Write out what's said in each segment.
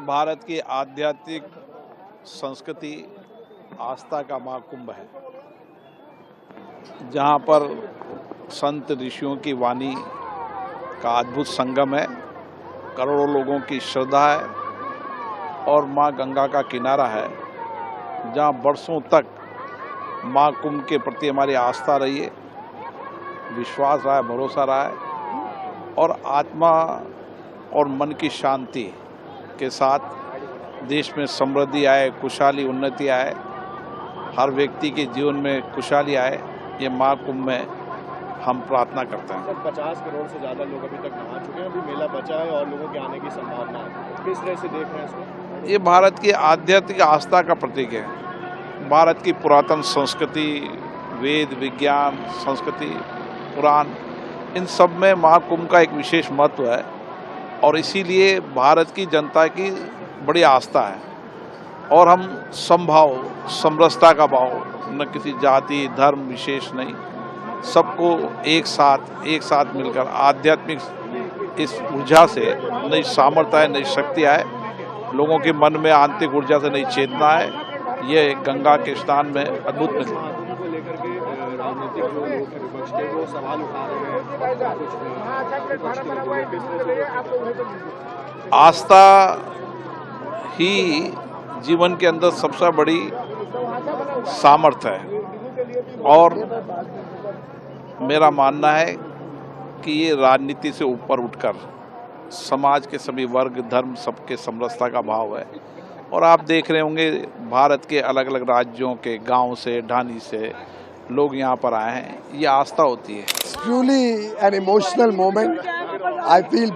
भारत की आध्यात्मिक संस्कृति आस्था का महाकुंभ है, जहाँ पर संत ऋषियों की वाणी का अद्भुत संगम है, करोड़ों लोगों की श्रद्धा है और माँ गंगा का किनारा है, जहाँ बरसों तक माँ कुंभ के प्रति हमारी आस्था रही है, विश्वास रहा है, भरोसा रहा है और आत्मा और मन की शांति के साथ देश में समृद्धि आए, खुशहाली उन्नति आए, हर व्यक्ति के जीवन में खुशहाली आए, ये माँ कुंभ में हम प्रार्थना करते हैं। 50 करोड़ से ज़्यादा लोग अभी तक नहा चुके हैं, अभी मेला बचा है और लोगों के आने की संभावना है। किस तरह से देख रहे हैं इसको? ये भारत की आध्यात्मिक आस्था का प्रतीक है। भारत की पुरातन संस्कृति, वेद, विज्ञान, संस्कृति, पुराण, इन सब में महाकुंभ का एक विशेष महत्व है और इसीलिए भारत की जनता की बड़ी आस्था है और हम समभाव, समरसता का भाव, न किसी जाति धर्म विशेष नहीं, सबको एक साथ मिलकर आध्यात्मिक इस ऊर्जा से नई सामर्थ्य है, नई शक्ति है, लोगों के मन में आंतरिक ऊर्जा से नई चेतना है। ये गंगा के स्नान में अद्भुत मिलता है। राजनीतिक जो लोग विपक्ष के वो सवाल उठा रहे हैं। आस्था ही जीवन के अंदर सबसे बड़ी सामर्थ्य है और मेरा मानना है कि ये राजनीति से ऊपर उठकर समाज के सभी वर्ग, धर्म, सबके समरसता का भाव है और आप देख रहे होंगे भारत के अलग अलग राज्यों के गांव से, ढानी से लोग यहाँ पर आए हैं, ये आस्था होती है। Truly an emotional moment. I feel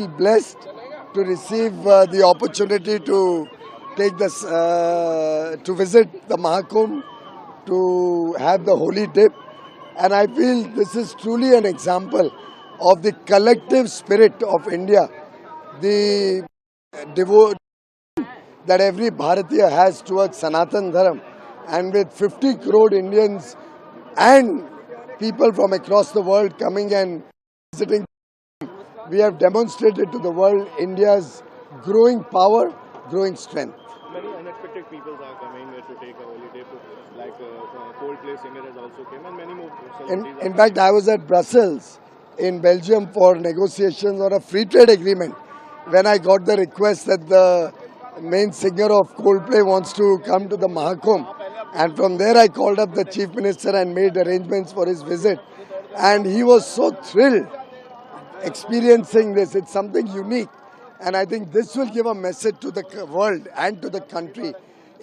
blessed to receive the opportunity to take this to visit the Mahakumbh, to have the holy dip, and I feel this is truly an example of the collective spirit of India, the devotion that every Bharatiya has towards Sanatan Dharam. And with 50 crore Indians and people from across the world coming and visiting, we have demonstrated to the world India's growing power, growing strength. Many unexpected people are coming to take a holiday, like Coldplay singer has also came and many more celebrities. In fact, I was at Brussels in Belgium for negotiations on a free trade agreement when I got the request that the main singer of Coldplay wants to come to the Mahakumbh. And from there I called up the Chief Minister and made arrangements for his visit. And he was so thrilled experiencing this. It's something unique. And I think this will give a message to the world and to the country.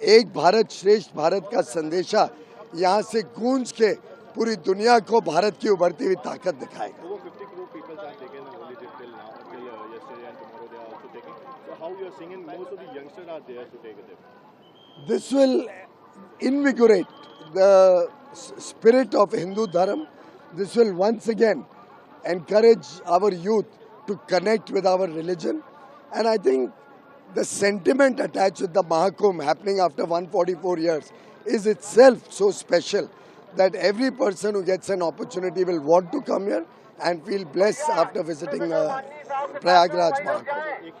एक भारत श्रेष्ठ भारत का संदेशा यहाँ से गूंज के पूरी दुनिया को भारत की उभरती हुई ताकत दिखाएगा। 50 crore people are taking a holiday till now, till yesterday and tomorrow they are also taking. So how you are seeing most of the youngsters are there to take a dip? This will invigorate the spirit of Hindu Dharam. This will once again encourage our youth to connect with our religion. And I think the sentiment attached with the Mahakumbh happening after 144 years is itself so special that every person who gets an opportunity will want to come here and feel blessed after visiting Prayagraj Mahakumbh.